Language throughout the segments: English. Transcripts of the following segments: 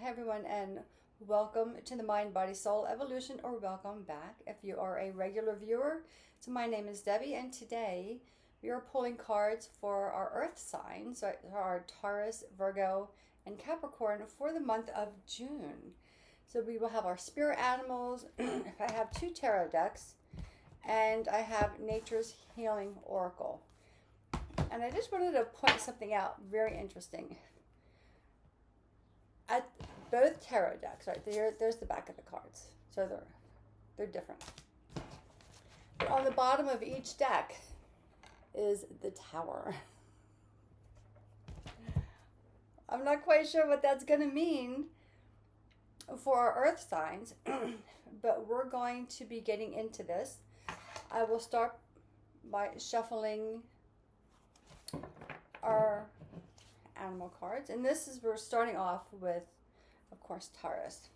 Hi everyone, and welcome to the Mind, Body, Soul Evolution, or welcome back if you are a regular viewer. So my name is Debbie, and today we are pulling cards for our Earth signs, our Taurus, Virgo, and Capricorn for the month of June. So we will have our spirit animals. I have two tarot decks, and I have Nature's Healing Oracle. And I just wanted to point something out very interesting. At both tarot decks, right there's the back of the cards, so they're different. But on the bottom of each deck is the Tower. I'm not quite sure what that's going to mean for our Earth signs, but we're going to be getting into this. I will start by shuffling our animal cards, and we're starting off with, of course, Taurus.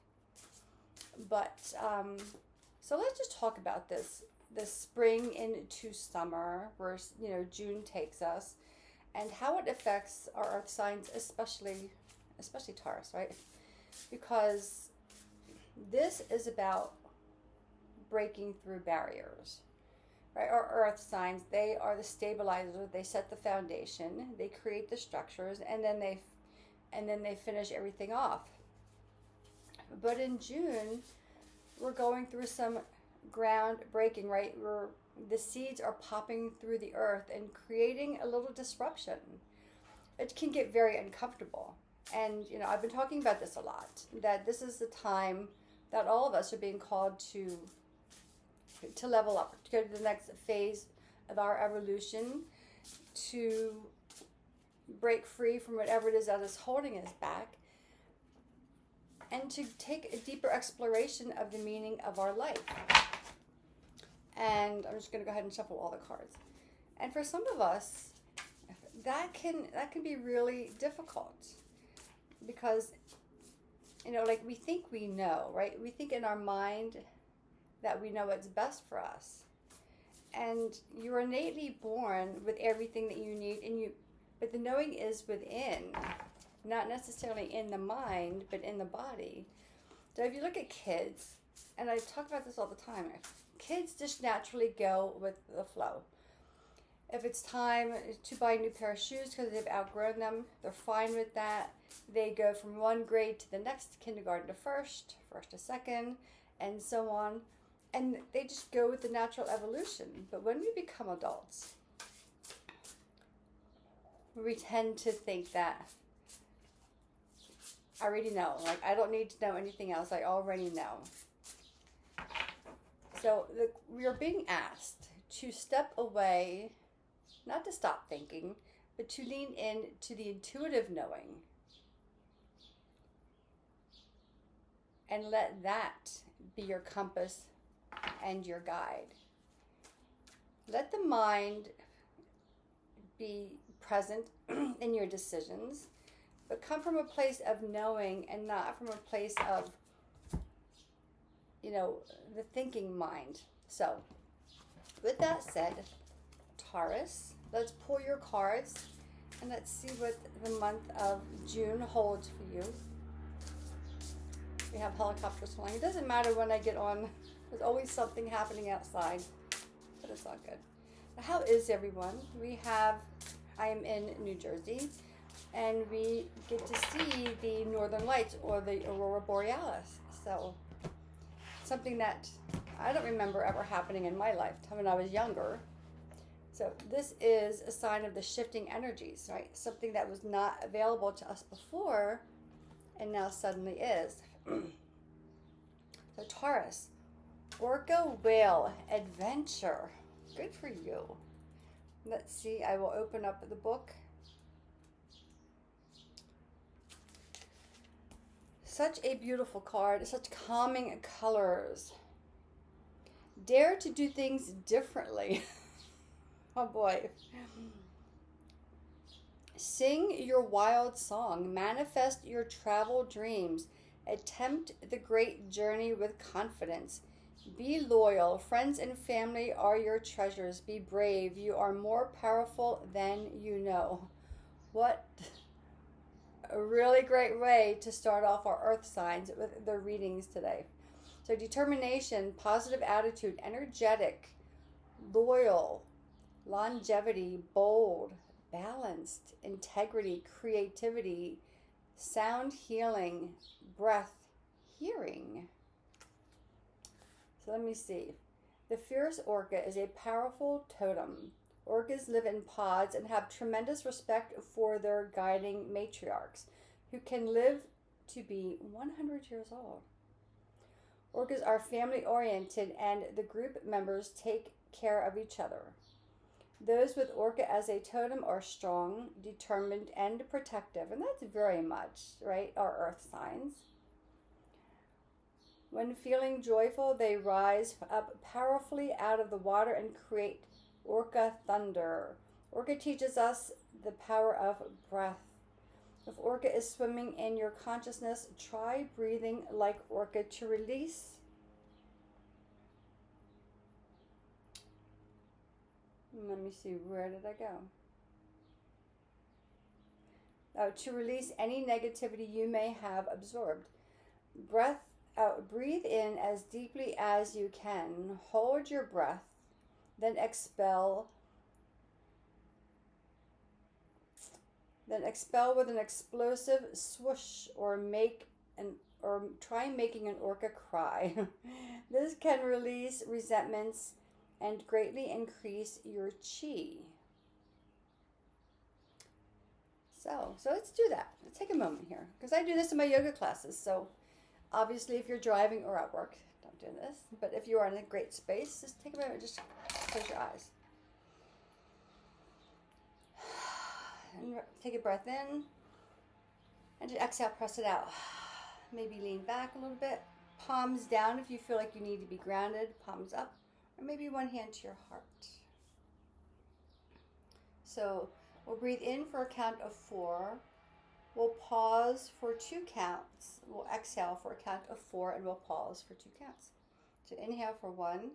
But so let's just talk about this spring into summer, where June takes us, and how it affects our Earth signs, especially Taurus, right? Because this is about breaking through barriers. Right, our Earth signs, they are the stabilizer. They set the foundation, they create the structures, and then they finish everything off. But in June, we're going through some ground breaking, right? The seeds are popping through the earth and creating a little disruption. It can get very uncomfortable. And I've been talking about this a lot, that this is the time that all of us are being called to level up, to go to the next phase of our evolution, to break free from whatever it is that is holding us back, and to take a deeper exploration of the meaning of our life. And I'm just going to go ahead and shuffle all the cards. And for some of us, that can be really difficult, because like we think we know, right? We think in our mind that we know what's best for us, and you're innately born with everything that you need, but the knowing is within, not necessarily in the mind, but in the body. So if you look at kids, and I talk about this all the time, kids just naturally go with the flow. If it's time to buy a new pair of shoes because they've outgrown them, they're fine with that. They go from one grade to the next, kindergarten to first to second, and so on. And they just go with the natural evolution. But when we become adults, we tend to think that I already know. Like, I don't need to know anything else. I already know. So we are being asked to step away, not to stop thinking, but to lean in to the intuitive knowing. And let that be your compass and your guide. Let the mind be present in your decisions, but come from a place of knowing and not from a place of, the thinking mind. So, with that said, Taurus, let's pull your cards and let's see what the month of June holds for you. We have helicopters flying. It doesn't matter when I get on. There's always something happening outside, but it's all good. How is everyone? I am in New Jersey, and we get to see the Northern Lights, or the Aurora Borealis. So, something that I don't remember ever happening in my lifetime when I was younger. So this is a sign of the shifting energies, right? Something that was not available to us before, and now suddenly is. So Taurus, Orca Whale Adventure. Good for you. Let's see, I will open up the book. Such a beautiful card, such calming colors. Dare to do things differently. Oh boy. Sing your wild song. Manifest your travel dreams. Attempt the great journey with confidence. Be loyal. Friends and family are your treasures. Be brave. You are more powerful than you know. What a really great way to start off our earth signs with their readings today. So determination, positive attitude, energetic, loyal, longevity, bold, balanced, integrity, creativity, sound healing, breath, hearing. So let me see. The fierce orca is a powerful totem. Orcas live in pods and have tremendous respect for their guiding matriarchs, who can live to be 100 years old. Orcas are family-oriented, and the group members take care of each other. Those with orca as a totem are strong, determined, and protective, and that's very much, right, our earth signs. When feeling joyful, they rise up powerfully out of the water and create orca thunder. Orca teaches us the power of breath. If orca is swimming in your consciousness, try breathing like orca to release. Let me see, where did I go? Oh, to release any negativity you may have absorbed. Breathe in as deeply as you can. Hold your breath, then expel. Then expel with an explosive swoosh, or try making an orca cry. This can release resentments and greatly increase your chi. So let's do that. Let's take a moment here, because I do this in my yoga classes. So obviously, if you're driving or at work, don't do this. But if you are in a great space, just take a moment, just close your eyes. And take a breath in, and just exhale, press it out. Maybe lean back a little bit. Palms down if you feel like you need to be grounded. Palms up, or maybe one hand to your heart. So we'll breathe in for a count of 4. We'll pause for 2 counts. We'll exhale for a count of 4, and we'll pause for 2 counts. So inhale for 1,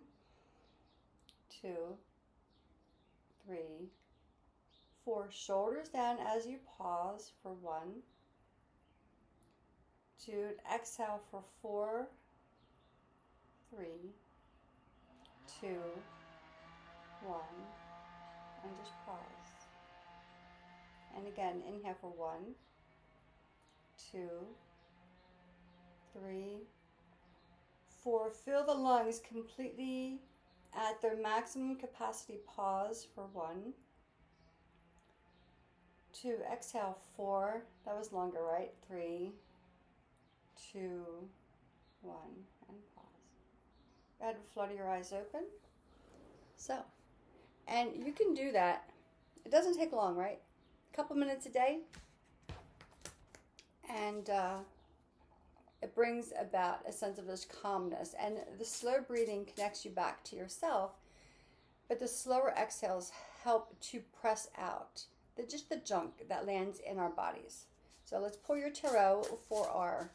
2, 3, 4. Shoulders down as you pause for 1, 2. Exhale for 4, 3, 2, 1. And just pause. And again, inhale for 1, 2, 3, 4. Fill the lungs completely at their maximum capacity. Pause for 1, 2. Exhale 4. That was longer, right? 3, 2, 1, and pause. Go ahead and flutter your eyes open. So, and you can do that. It doesn't take long, right? A couple minutes a day. And it brings about a sense of this calmness. And the slow breathing connects you back to yourself. But the slower exhales help to press out just the junk that lands in our bodies. So let's pull your tarot for our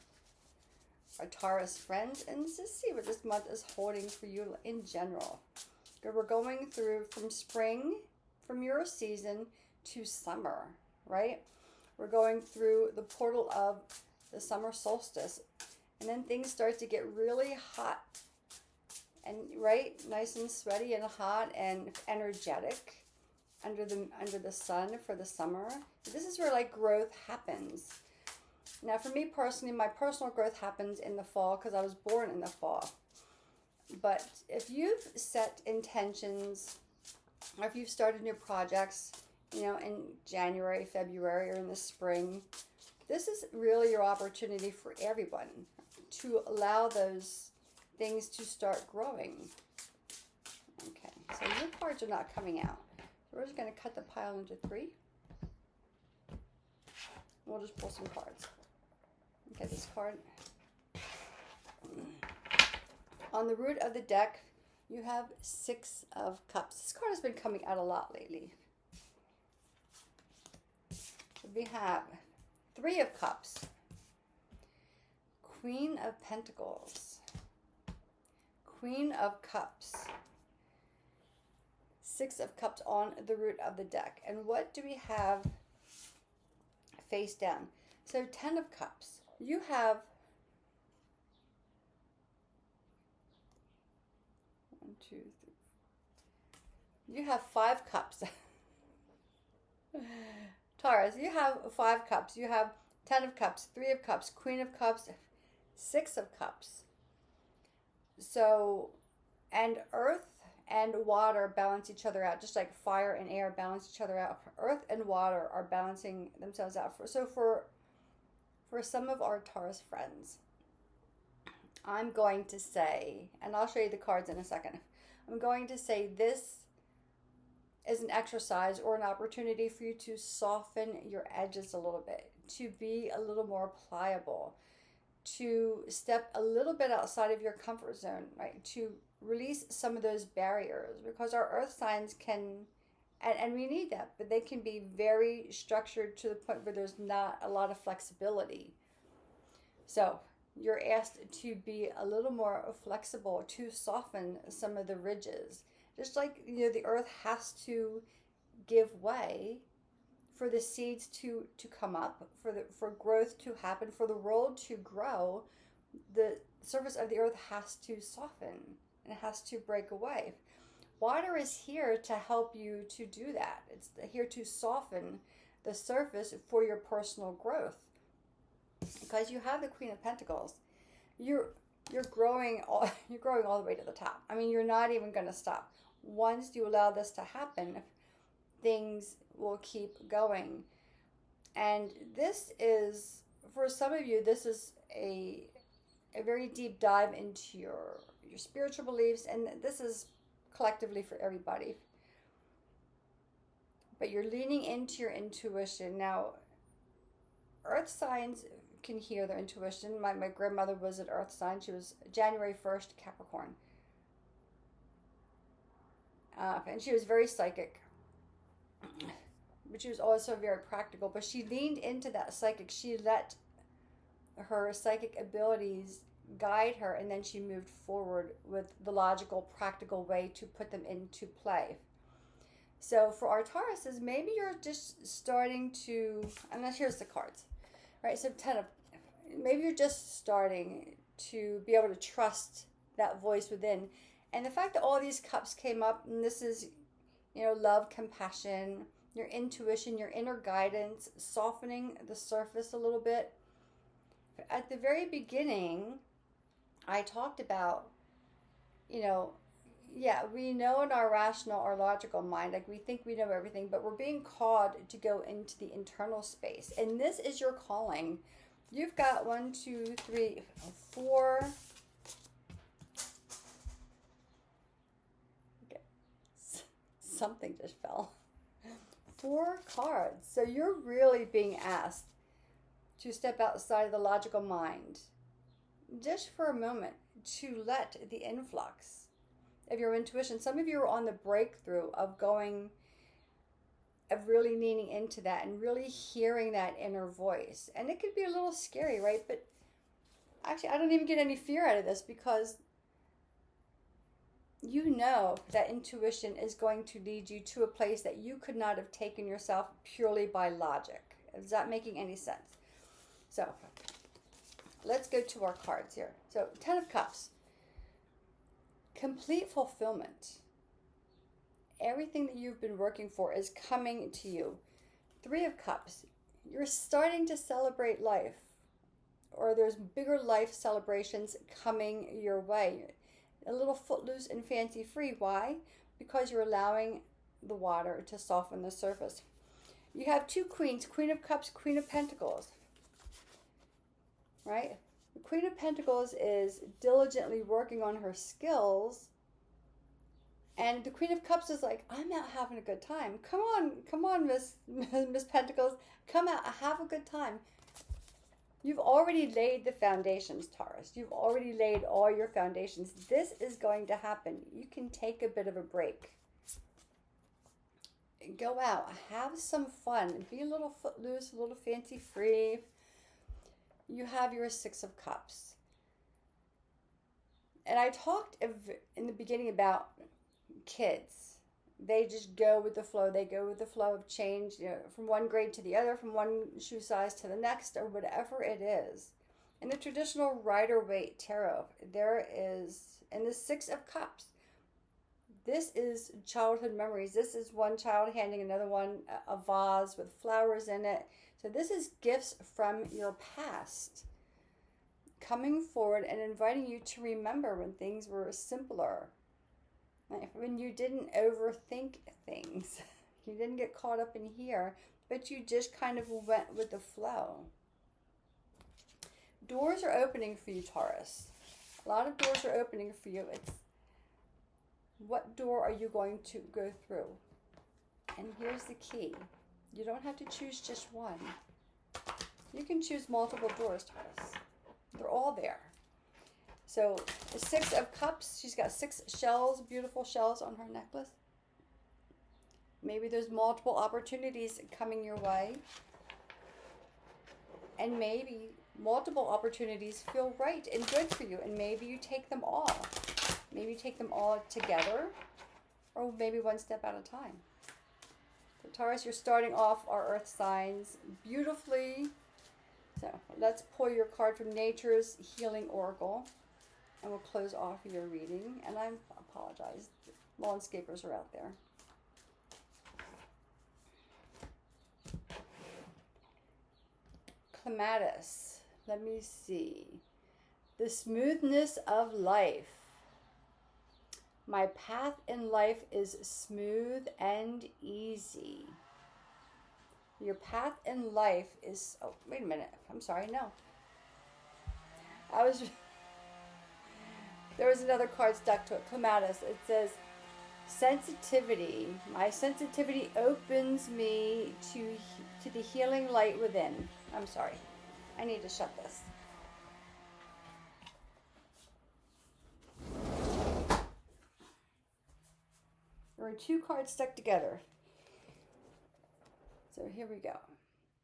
Taurus friends and just see what this month is holding for you in general. We're going through from spring, from your season, to summer, right? We're going through the portal of the summer solstice, and then things start to get really hot and right, nice and sweaty and hot and energetic under the sun for the summer. This is where like growth happens. Now, for me personally, my personal growth happens in the fall because I was born in the fall. But if you've set intentions, or if you've started new projects, you know, in January, February, or in the spring, this is really your opportunity for everyone to allow those things to start growing. Okay, so your cards are not coming out. So we're just going to cut the pile into 3. We'll just pull some cards. Okay, this card. On the root of the deck, you have 6 of Cups. This card has been coming out a lot lately. We have 3 of Cups, Queen of Pentacles, Queen of Cups, 6 of Cups on the root of the deck. And what do we have face down? So 10 of Cups. You have 1, 2, 3. You have 5 cups. Taurus, you have 5 cups. You have 10 of Cups, 3 of Cups, Queen of Cups, 6 of Cups. So, and Earth and water balance each other out, just like fire and air balance each other out. Earth and water are balancing themselves out. For some of our Taurus friends, I'm going to say, and I'll show you the cards in a second, I'm going to say this is an exercise or an opportunity for you to soften your edges a little bit, to be a little more pliable, to step a little bit outside of your comfort zone, right? To release some of those barriers, because our earth signs can, and we need that, but they can be very structured to the point where there's not a lot of flexibility. So you're asked to be a little more flexible, to soften some of the ridges. Just like, the earth has to give way for the seeds to come up, for growth to happen, for the world to grow. The surface of the earth has to soften and it has to break away. Water is here to help you to do that. It's here to soften the surface for your personal growth. Because you have the Queen of Pentacles, you're growing all the way to the top. I mean, you're not even going to stop. Once you allow this to happen, things will keep going. And this is, for some of you, this is a very deep dive into your spiritual beliefs, and this is collectively for everybody. But you're leaning into your intuition. Now, earth signs can hear their intuition. My grandmother was an earth sign. She was January 1st, Capricorn. And she was very psychic. But she was also very practical. But she leaned into that psychic. She let her psychic abilities guide her, and then she moved forward with the logical, practical way to put them into play. So for our Tauruses, maybe you're just starting to, and here's the cards, right? So maybe you're just starting to be able to trust that voice within. And the fact that all these cups came up, and this is, love, compassion, your intuition, your inner guidance, softening the surface a little bit. At the very beginning, I talked about, we know in our rational, our logical mind, like we think we know everything, but we're being called to go into the internal space. And this is your calling. You've got 1, 2, 3, 4. Okay. Something just fell. 4 cards. So you're really being asked to step outside of the logical mind, just for a moment, to let the influx of your intuition. Some of you are on the breakthrough of really leaning into that and really hearing that inner voice. And it could be a little scary, right? But actually, I don't even get any fear out of this, because you know that intuition is going to lead you to a place that you could not have taken yourself purely by logic. Is that making any sense? So let's go to our cards here. So 10 of Cups. Complete fulfillment. Everything that you've been working for is coming to you. 3 of Cups. You're starting to celebrate life, or there's bigger life celebrations coming your way. A little footloose and fancy free. Why? Because you're allowing the water to soften the surface. You have 2 queens, Queen of Cups, Queen of Pentacles. Right? The Queen of Pentacles is diligently working on her skills. And the Queen of Cups is like, I'm out having a good time. Come on, Miss Pentacles. Come out, have a good time. You've already laid the foundations, Taurus. You've already laid all your foundations. This is going to happen. You can take a bit of a break. Go out, have some fun. Be a little footloose, a little fancy free. You have your 6 of Cups. And I talked in the beginning about kids. They just go with the flow. They go with the flow of change, you know, from one grade to the other, from one shoe size to the next, or whatever it is. In the traditional Rider-Waite tarot, there is, in the Six of Cups, this is childhood memories. This is one child handing another one a vase with flowers in it. So this is gifts from your past coming forward and inviting you to remember when things were simpler. When you didn't overthink things. You didn't get caught up in here, but you just kind of went with the flow. Doors are opening for you, Taurus. A lot of doors are opening for you. It's what door are you going to go through? And here's the key. You don't have to choose just one. You can choose multiple doors, Taurus. They're all there. So the Six of Cups, she's got 6 shells, beautiful shells on her necklace. Maybe there's multiple opportunities coming your way. And maybe multiple opportunities feel right and good for you. And maybe you take them all. Maybe you take them all together. Or maybe one step at a time. So Taurus, you're starting off our earth signs beautifully. So let's pull your card from Nature's Healing Oracle. And we'll close off your reading. And I apologize. Landscapers are out there. Clematis. Let me see. The smoothness of life. My path in life is smooth and easy. Your path in life is... Oh, wait a minute. I'm sorry. No. There was another card stuck to it. Clematis. It says, sensitivity. My sensitivity opens me to the healing light within. I'm sorry. I need to shut this. There were 2 cards stuck together. So here we go.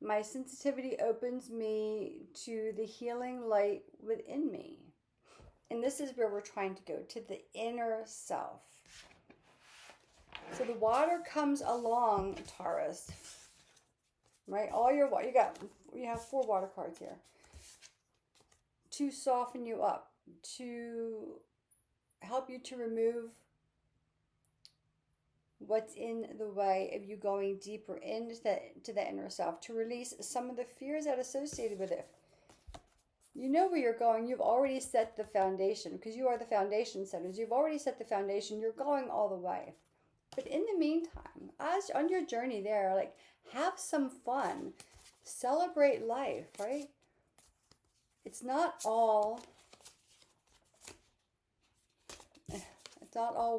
My sensitivity opens me to the healing light within me. And this is where we're trying to go, to the inner self. So the water comes along, Taurus. Right? All your water, you have 4 water cards here. To soften you up, to help you to remove what's in the way of you going deeper into the inner self, to release some of the fears that are associated with it. You know where you're going. You've already set the foundation because you are the foundation setters. You've already set the foundation. You're going all the way. But in the meantime, as on your journey there, like, have some fun. Celebrate life, right? It's not all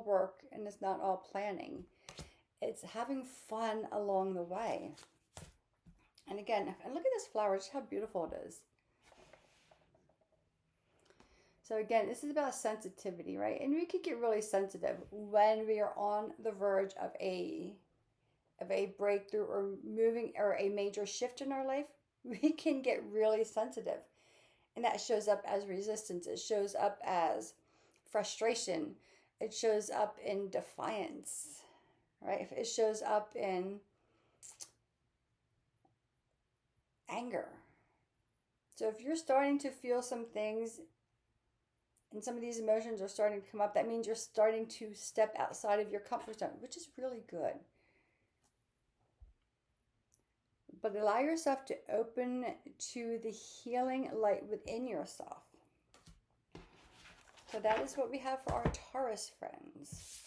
work and it's not all planning. It's having fun along the way. And again, and look at this flower, just how beautiful it is. So again, this is about sensitivity, right? And we could get really sensitive when we are on the verge of a breakthrough or moving or a major shift in our life. We can get really sensitive. And that shows up as resistance. It shows up as frustration. It shows up in defiance, right? It shows up in anger. So if you're starting to feel some things and some of these emotions are starting to come up, that means you're starting to step outside of your comfort zone, which is really good. But allow yourself to open to the healing light within yourself. So that is what we have for our Taurus friends.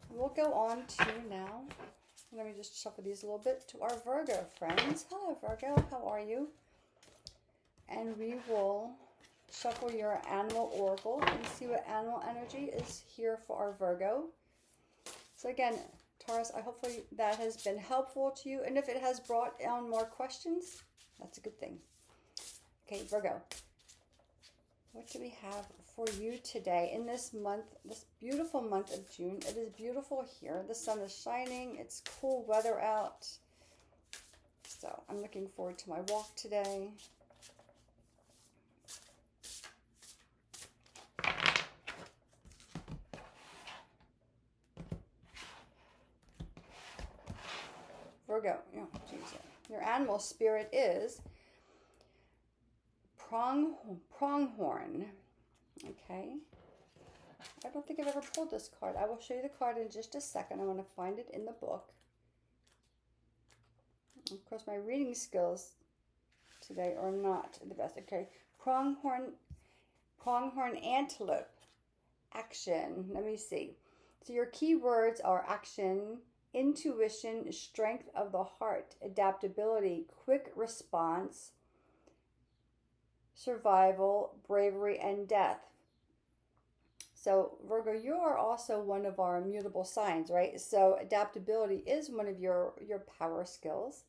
We'll go on to now, let me just shuffle these a little bit, to our Virgo friends. Hello, Virgo. How are you? And we will shuffle your animal oracle and see what animal energy is here for our Virgo. So again, Taurus, hopefully that has been helpful to you. And if it has brought on more questions, that's a good thing. Okay, Virgo. What do we have for you today in this month, this beautiful month of June? It is beautiful here. The sun is shining. It's cool weather out. So I'm looking forward to my walk today. Virgo, your animal spirit is pronghorn. Okay. I don't think I've ever pulled this card. I will show you the card in just a second. I want to find it in the book. Of course, my reading skills today are not the best. Okay. Pronghorn antelope. Action. Let me see. So your key words are action, intuition, strength of the heart, adaptability, quick response, survival, bravery, and death. So Virgo, you are also one of our immutable signs, right? So adaptability is one of your power skills.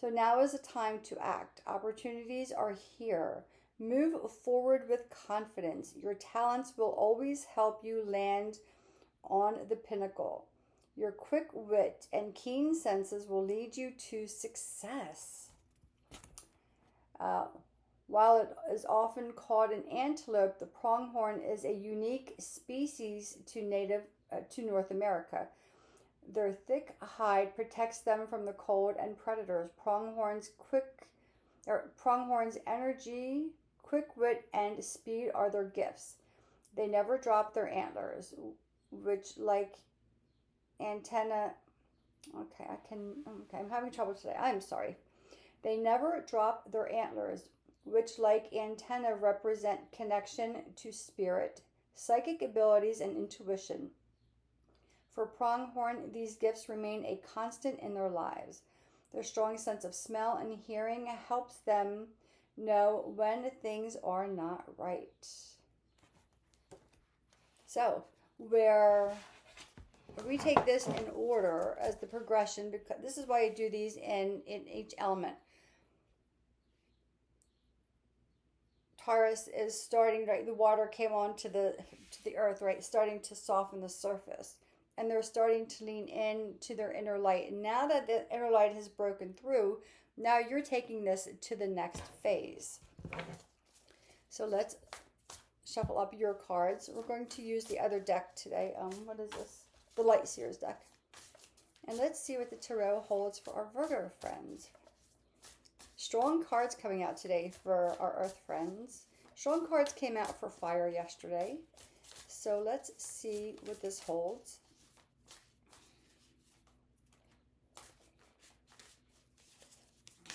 So now is the time to act. Opportunities are here. Move forward with confidence. Your talents will always help you land on the pinnacle. Your quick wit and keen senses will lead you to success. While it is often called an antelope, the pronghorn is a unique species to North America. Their thick hide protects them from the cold and predators. Pronghorn's energy, quick wit, and speed are their gifts. They never drop their antlers, which like antenna. Okay, I'm having trouble today. I'm sorry. They never drop their antlers, which like antenna represent connection to spirit, psychic abilities, and intuition. For pronghorn, these gifts remain a constant in their lives. Their strong sense of smell and hearing helps them know when things are not right. So, where we take this in order as the progression, because this is why I do these in each element. Taurus is starting, right? The water came onto the earth, right? Starting to soften the surface. And they're starting to lean into their inner light. And now that the inner light has broken through, now you're taking this to the next phase. So let's shuffle up your cards. We're going to use the other deck today. What is this? The Light Seers deck. And let's see what the Tarot holds for our Virgo friends. Strong cards coming out today for our Earth friends. Strong cards came out for fire yesterday. So let's see what this holds.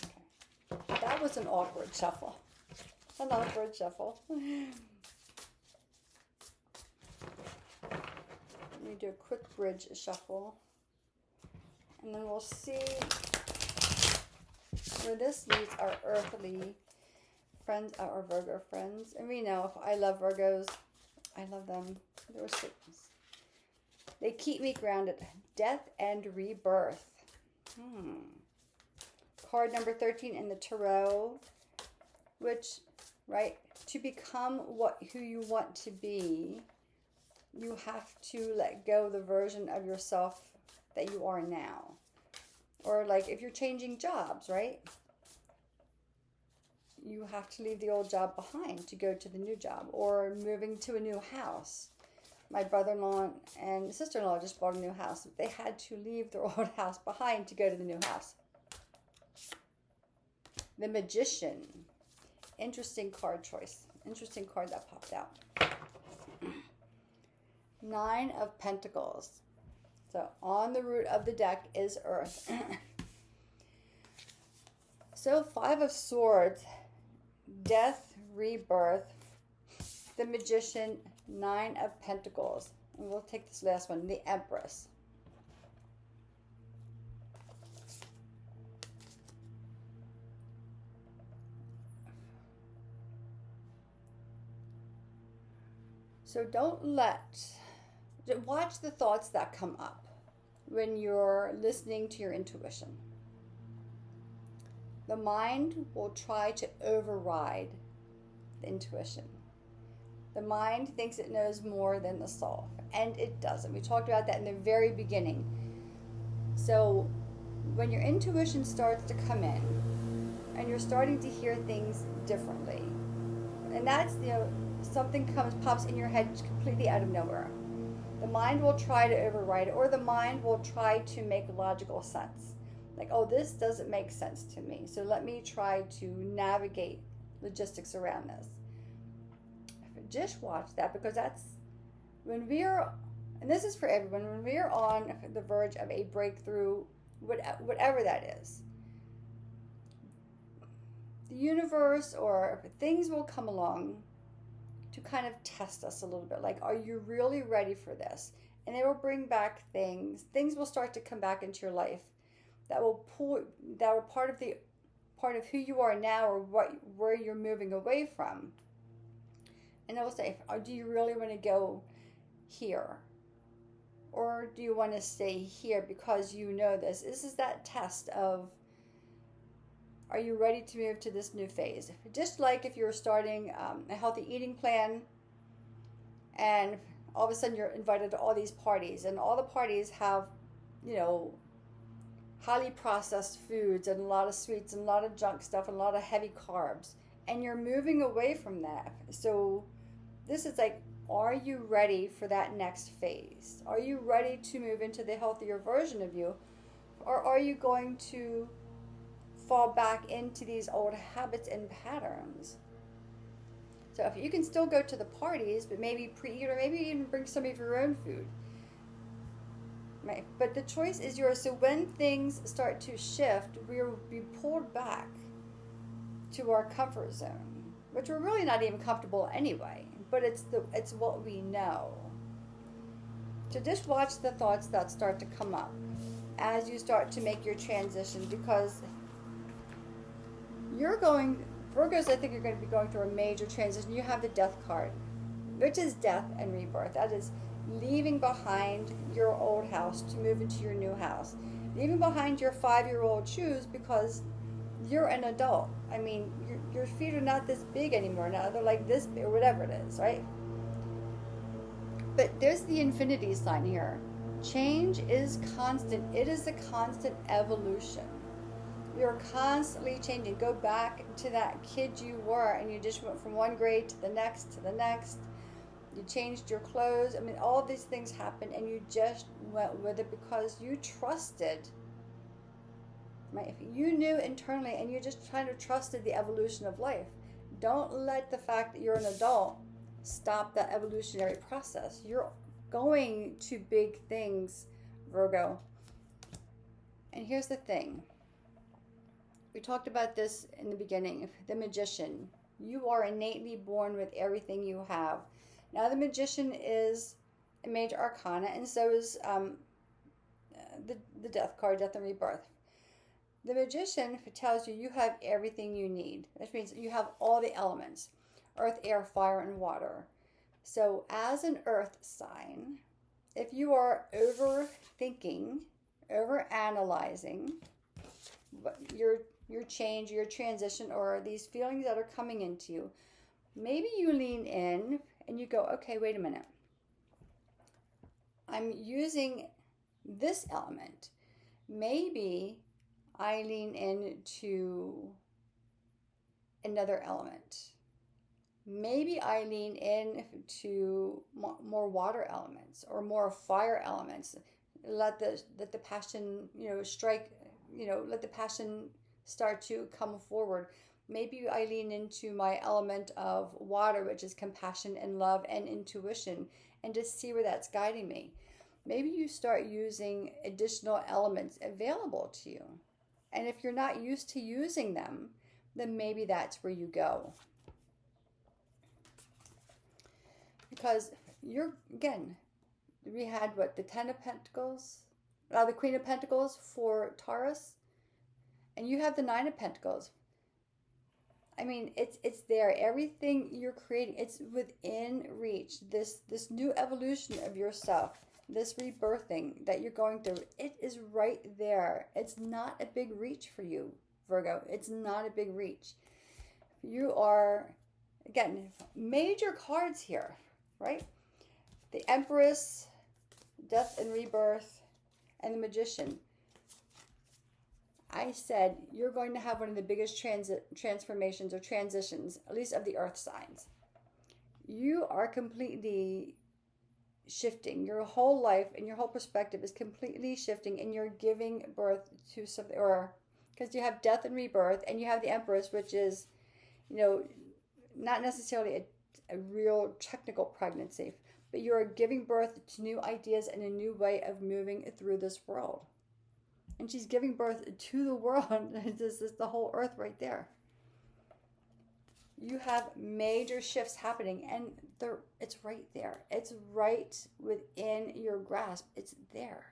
Okay. That was an awkward shuffle. An awkward shuffle. Let me do a quick bridge shuffle. And then we'll see where this leads our earthly friends, our Virgo friends. And we know I love Virgos. I love them. They keep me grounded. Death and rebirth. Card number 13 in the Tarot, which, right, to become who you want to be, you have to let go of the version of yourself that you are now. Or like if you're changing jobs, right? You have to leave the old job behind to go to the new job, or moving to a new house. My brother-in-law and sister-in-law just bought a new house. They had to leave their old house behind to go to the new house. The Magician. Interesting card choice. Interesting card that popped out. 9 of Pentacles. So on the root of the deck is Earth. So 5 of Swords. Death, rebirth. The Magician. 9 of Pentacles. And we'll take this last one. The Empress. So watch the thoughts that come up when you're listening to your intuition. The mind will try to override the intuition. The mind thinks it knows more than the soul, and it doesn't. We talked about that in the very beginning. So when your intuition starts to come in and you're starting to hear things differently, and that's, something pops in your head completely out of nowhere. The mind will try to override it, or the mind will try to make logical sense. Like, oh, this doesn't make sense to me. So let me try to navigate logistics around this. Just watch that, because that's when we're, and this is for everyone, when we're on the verge of a breakthrough, whatever that is, the universe or things will come along to kind of test us a little bit. Like, are you really ready for this? And they will bring back things. Things will start to come back into your life that will part of who you are now, or where you're moving away from. And I will say, do you really want to go here? Or do you want to stay here because you know this? This is that test of, are you ready to move to this new phase? Just like if you're starting a healthy eating plan, and all of a sudden you're invited to all these parties, and all the parties have, highly processed foods and a lot of sweets and a lot of junk stuff and a lot of heavy carbs, and you're moving away from that. So this is like, are you ready for that next phase? Are you ready to move into the healthier version of you? Or are you going to fall back into these old habits and patterns? So if you can still go to the parties, but maybe pre-eat, or maybe even bring some of your own food. Right? But the choice is yours. So when things start to shift, we'll be pulled back to our comfort zone, which we're really not even comfortable anyway. But it's what we know. So just watch the thoughts that start to come up as you start to make your transition, because Virgos, I think you're going to be going through a major transition. You have the Death card, which is death and rebirth. That is leaving behind your old house to move into your new house. Leaving behind your 5-year-old shoes, because you're an adult. I mean, your feet are not this big anymore now. They're like this big, or whatever it is, right? But there's the infinity sign here. Change is constant. It is a constant evolution. You're constantly changing. Go back to that kid you were, and you just went from one grade to the next to the next. You changed your clothes. I mean, all these things happened, and you just went with it because you trusted. Right? If you knew internally, and you just kind of trusted the evolution of life. Don't let the fact that you're an adult stop that evolutionary process. You're going to big things, Virgo. And here's the thing. We talked about this in the beginning. The Magician. You are innately born with everything you have. Now, the Magician is a major arcana, and so is the Death card, Death and Rebirth. The Magician tells you have everything you need. Which means you have all the elements: earth, air, fire, and water. So as an earth sign, if you are overthinking, overanalyzing your change, your transition, or these feelings that are coming into you, maybe you lean in and you go, okay, wait a minute. I'm using this element. Maybe I lean into another element. Maybe I lean in to more water elements or more fire elements. Let the passion, strike, let the passion start to come forward. Maybe I lean into my element of water, which is compassion and love and intuition, and just see where that's guiding me. Maybe you start using additional elements available to you. And if you're not used to using them, then maybe that's where you go. Because we had the 10 of Pentacles, the Queen of Pentacles for Taurus, and you have the 9 of Pentacles. I mean, it's there. Everything you're creating, it's within reach. This new evolution of yourself, this rebirthing that you're going through, it is right there. It's not a big reach for you, Virgo. It's not a big reach. You are, again, major cards here, right? The Empress, Death and Rebirth, and the Magician. I said you're going to have one of the biggest transformations or transitions, at least of the earth signs. You are completely shifting. Your whole life and your whole perspective is completely shifting, and you're giving birth to something, or because you have death and rebirth, and you have the Empress, which is, not necessarily a real technical pregnancy, but you're giving birth to new ideas and a new way of moving through this world. And she's giving birth to the world. This is the whole earth right there. You have major shifts happening, and it's right there. It's right within your grasp. It's there.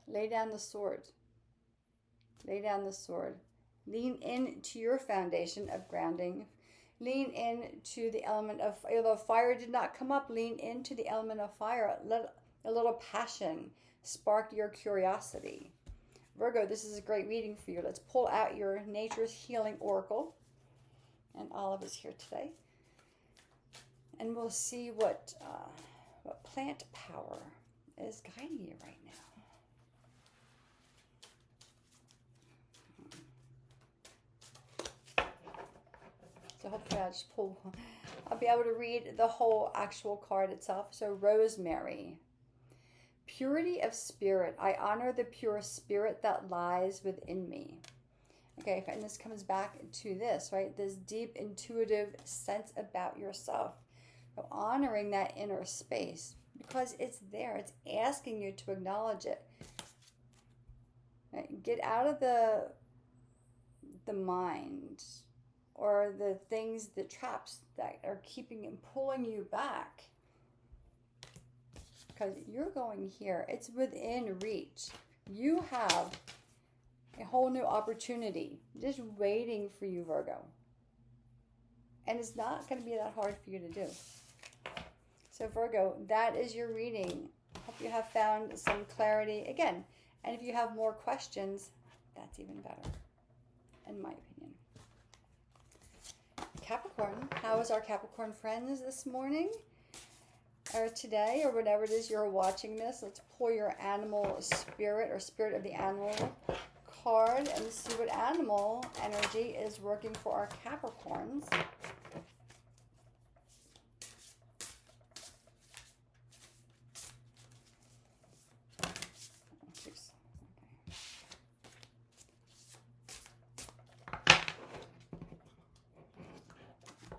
Lay down the sword. Lay down the sword. Lean into your foundation of grounding. Lean into the element of, although fire did not come up, lean into the element of fire. Let a little passion spark your curiosity. Virgo, this is a great reading for you. Let's pull out your Nature's Healing Oracle. And Olive is here today. And we'll see what plant power is guiding you right now. So hopefully I'll be able to read the whole actual card itself. So Rosemary. Purity of spirit. I honor the pure spirit that lies within me. Okay, and this comes back to this, right? This deep intuitive sense about yourself. So honoring that inner space because it's there. It's asking you to acknowledge it. Right? Get out of the mind or the things, the traps that are keeping and pulling you back. Because you're going here. It's within reach. You have a whole new opportunity just waiting for you, Virgo. And it's not going to be that hard for you to do. So Virgo, that is your reading. Hope you have found some clarity. Again, and if you have more questions, that's even better, in my opinion. Capricorn, how is our Capricorn friends this morning? Or today, or whenever it is you're watching this. Let's pull your animal spirit or spirit of the animal card and see what animal energy is working for our Capricorns.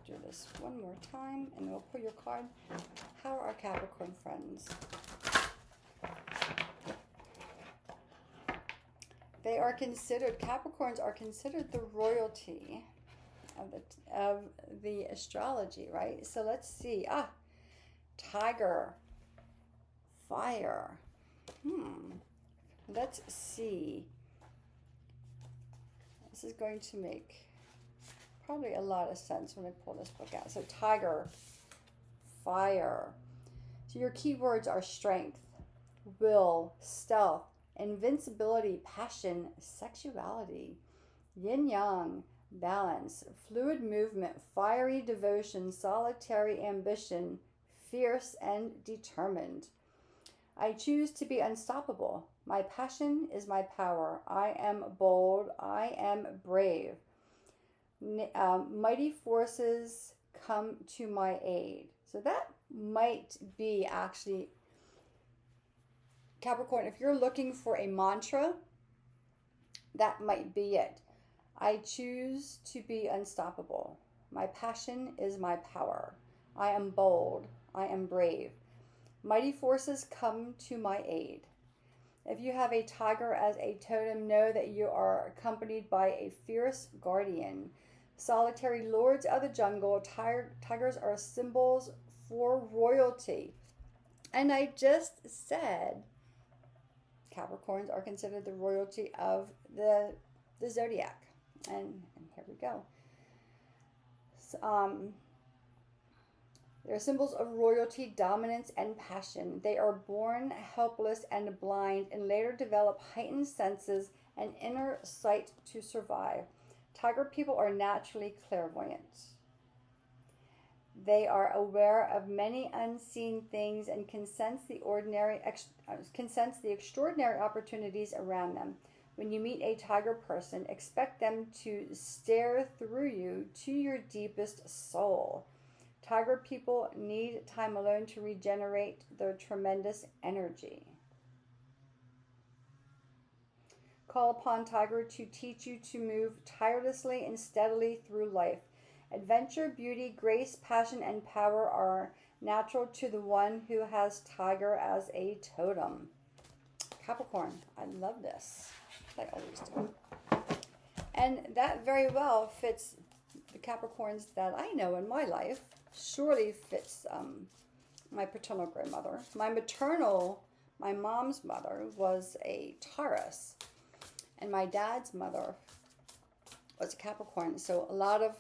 Do this one more time and we'll pull your card. How are our Capricorn friends? They are considered, Capricorns are considered the royalty of the astrology, right? So let's see. Tiger, fire. Let's see. This is going to make probably a lot of sense when I pull this book out. So tiger, fire. So your keywords are strength, will, stealth, invincibility, passion, sexuality, yin-yang, balance, fluid movement, fiery devotion, solitary ambition, fierce and determined. I choose to be unstoppable. My passion is my power. I am bold. I am brave. Mighty forces come to my aid. So that might be actually, Capricorn, if you're looking for a mantra, that might be it. I choose to be unstoppable. My passion is my power. I am bold. I am brave. Mighty forces come to my aid. If you have a tiger as a totem, know that you are accompanied by a fierce guardian. Solitary lords of the jungle, tigers are symbols for royalty. And I just said Capricorns are considered the royalty of the zodiac. And here we go. So, they're symbols of royalty, dominance, and passion. They are born helpless and blind and later develop heightened senses and inner sight to survive. Tiger people are naturally clairvoyant. They are aware of many unseen things and can sense the extraordinary opportunities around them. When you meet a tiger person, expect them to stare through you to your deepest soul. Tiger people need time alone to regenerate their tremendous energy. Call upon Tiger to teach you to move tirelessly and steadily through life. Adventure, beauty, grace, passion, and power are natural to the one who has Tiger as a totem. Capricorn, I love this. I always do. And that very well fits the Capricorns that I know in my life. Surely fits my paternal grandmother. My maternal, my mom's mother was a Taurus. And my dad's mother was a Capricorn. So a lot of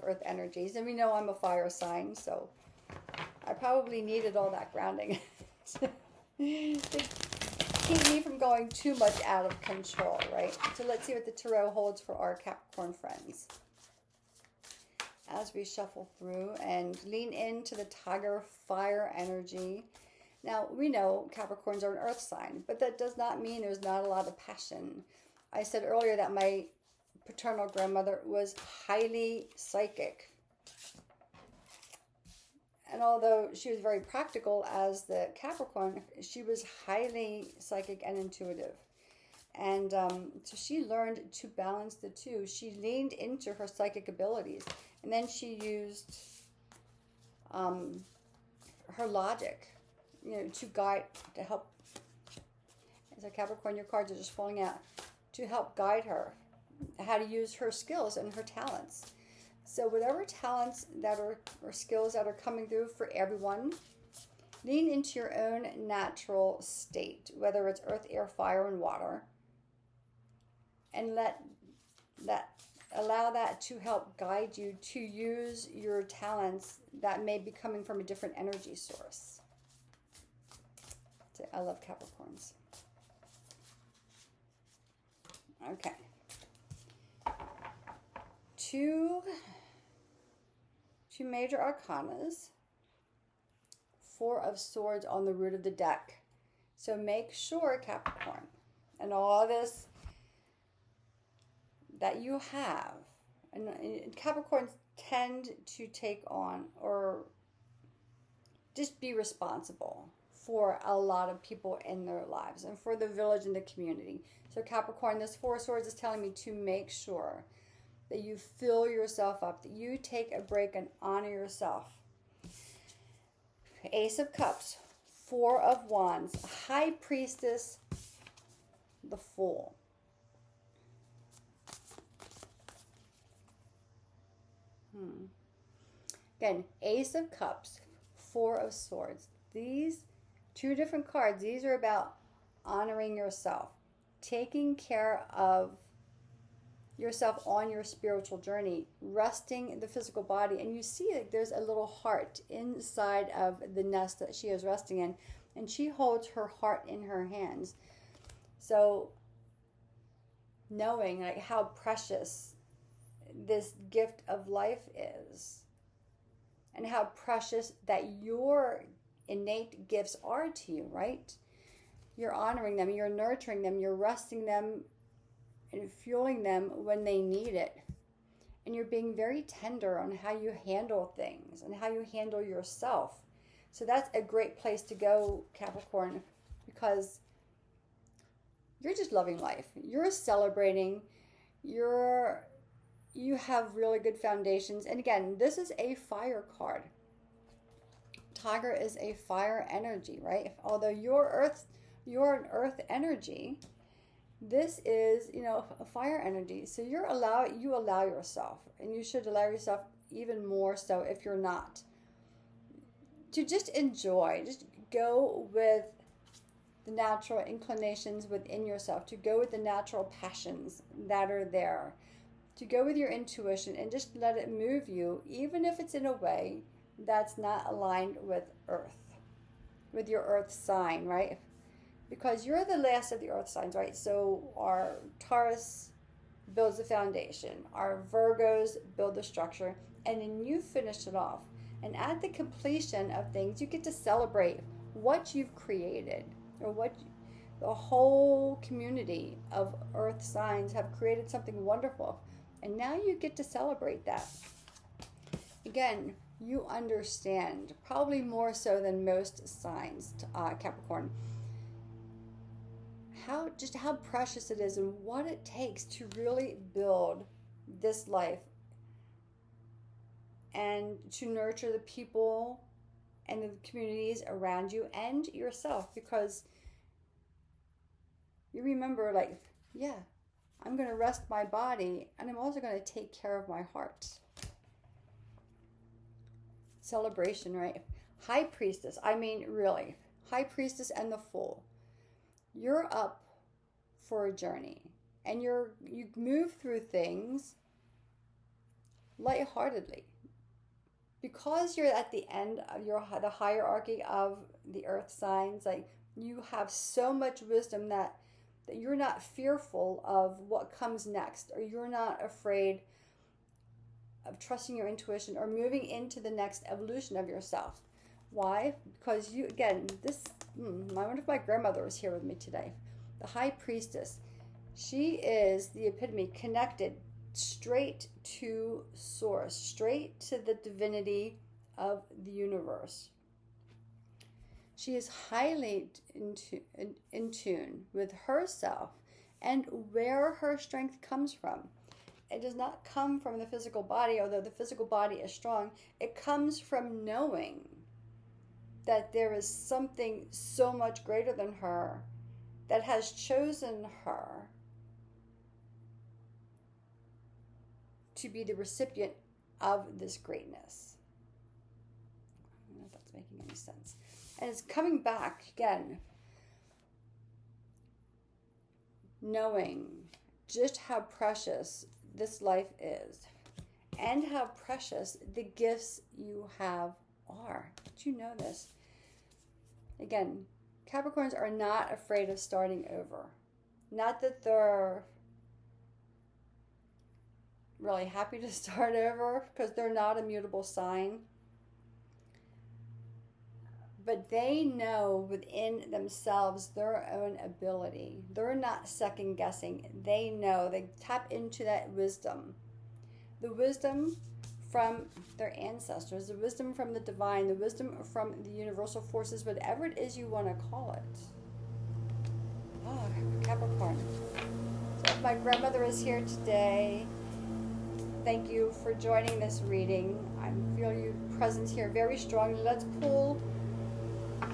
earth energies. And we know I'm a fire sign, so I probably needed all that grounding to keep me from going too much out of control, right? So let's see what the Tarot holds for our Capricorn friends as we shuffle through and lean into the Tiger fire energy. Now, we know Capricorns are an earth sign, but that does not mean there's not a lot of passion. I said earlier that my paternal grandmother was highly psychic. And although she was very practical as the Capricorn, she was highly psychic and intuitive. And so she learned to balance the two. She leaned into her psychic abilities. And then she used her logic, to guide, to help. As a Capricorn, your cards are just falling out. To help guide her, how to use her skills and her talents. So whatever talents that are, or skills that are coming through for everyone, lean into your own natural state, whether it's earth, air, fire, and water. And allow that to help guide you to use your talents that may be coming from a different energy source. So I love Capricorns. Okay. Two major arcanas. 4 of Swords on the root of the deck. So make sure, Capricorn, and all this that you have, and Capricorns tend to take on or just be responsible for a lot of people in their lives and for the village and the community. So Capricorn, this 4 of Swords is telling me to make sure that you fill yourself up, that you take a break and honor yourself. Ace of Cups, 4 of Wands, High Priestess, the Fool. Again, Ace of Cups, 4 of Swords. These 2 different cards, these are about honoring yourself, taking care of yourself on your spiritual journey, resting the physical body. And you see that there's a little heart inside of the nest that she is resting in, and she holds her heart in her hands. So knowing like how precious this gift of life is, and how precious that your innate gifts are to you, right? You're honoring them, you're nurturing them, you're resting them and fueling them when they need it. And you're being very tender on how you handle things and how you handle yourself. So that's a great place to go, Capricorn, because you're just loving life. You're celebrating. You have really good foundations. And again, this is a fire card. Tiger is a fire energy, right? Although you're an earth energy, this is, a fire energy. So you allow yourself, and you should allow yourself even more so if you're not, to just enjoy, just go with the natural inclinations within yourself, to go with the natural passions that are there, to go with your intuition and just let it move you, even if it's in a way that's not aligned with earth, with your earth sign, right? Because you're the last of the earth signs, right? So our Taurus builds the foundation, our Virgos build the structure, and then you finish it off. And at the completion of things, you get to celebrate what you've created, or what the whole community of earth signs have created, something wonderful. And now you get to celebrate that. Again, you understand, probably more so than most signs, Capricorn, how precious it is and what it takes to really build this life and to nurture the people and the communities around you and yourself, because you remember, like, yeah, I'm going to rest my body and I'm also going to take care of my heart. Celebration, right? High Priestess, I mean, really, High Priestess and the Fool. You're up for a journey and you move through things lightheartedly. Because you're at the end of the hierarchy of the earth signs, like, you have so much wisdom that you're not fearful of what comes next, or you're not afraid of trusting your intuition or moving into the next evolution of yourself. Why? Because you, again, I wonder if my grandmother was here with me today. The High Priestess, she is the epitome, connected straight to source, straight to the divinity of the universe. She is highly in tune with herself and where her strength comes from. It does not come from the physical body, although the physical body is strong. It comes from knowing that there is something so much greater than her that has chosen her to be the recipient of this greatness. I don't know if that's making any sense. And it's coming back again, knowing just how precious this life is and how precious the gifts you have are. Did you know this? Again, Capricorns are not afraid of starting over. Not that they're really happy to start over, because they're not a mutable sign. But they know within themselves their own ability. They're not second guessing. They know. They tap into that wisdom. The wisdom from their ancestors, the wisdom from the divine, the wisdom from the universal forces, whatever it is you want to call it. Oh, Capricorn. So if my grandmother is here today, thank you for joining this reading. I feel your presence here very strongly. Let's pull,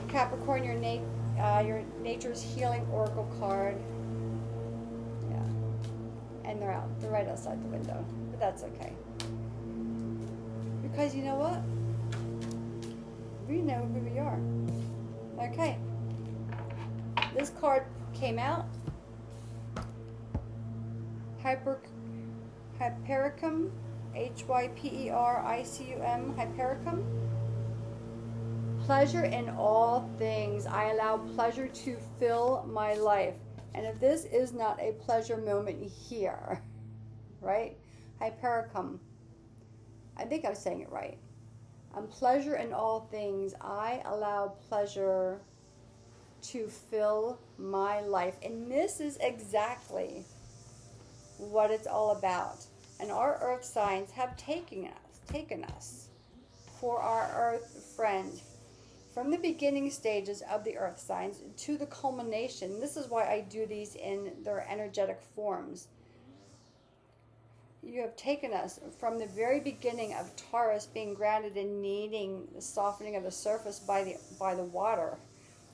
Capricorn, your nature's healing oracle card. Yeah, and they're out. They're right outside the window, but that's okay. Because you know what? We know who we are. Okay. This card came out. Hypericum, Hypericum, Hypericum. Pleasure in all things. I allow pleasure to fill my life. And if this is not a pleasure moment here, right? Hypericum. I think I'm saying it right. Pleasure in all things. I allow pleasure to fill my life. And this is exactly what it's all about. And our earth signs have taken us for our earth friends from the beginning stages of the earth signs to the culmination. This is why I do these in their energetic forms. You have taken us from the very beginning of Taurus being grounded and needing the softening of the surface by the water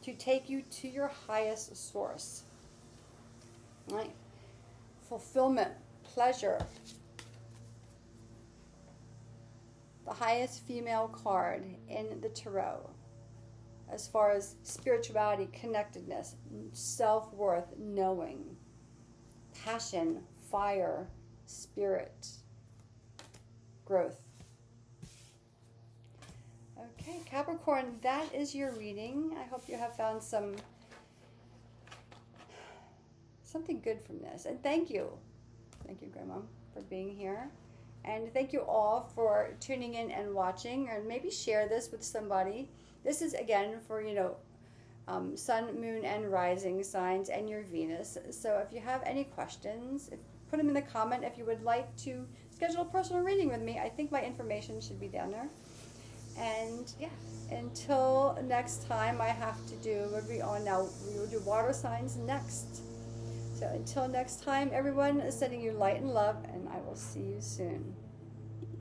to take you to your highest source. Right? Fulfillment, pleasure. The highest female card in the tarot as far as spirituality, connectedness, self-worth, knowing, passion, fire, spirit, growth. Okay, Capricorn, that is your reading. I hope you have found something good from this. And thank you, Grandma, for being here. And thank you all for tuning in and watching, or maybe share this with somebody. This is, again, for, sun, moon, and rising signs and your Venus. So if you have any questions, put them in the comment. If you would like to schedule a personal reading with me, I think my information should be down there. And yeah, until next time, I have to do what we on now. We will do water signs next. So until next time, everyone, sending you light and love, and I will see you soon.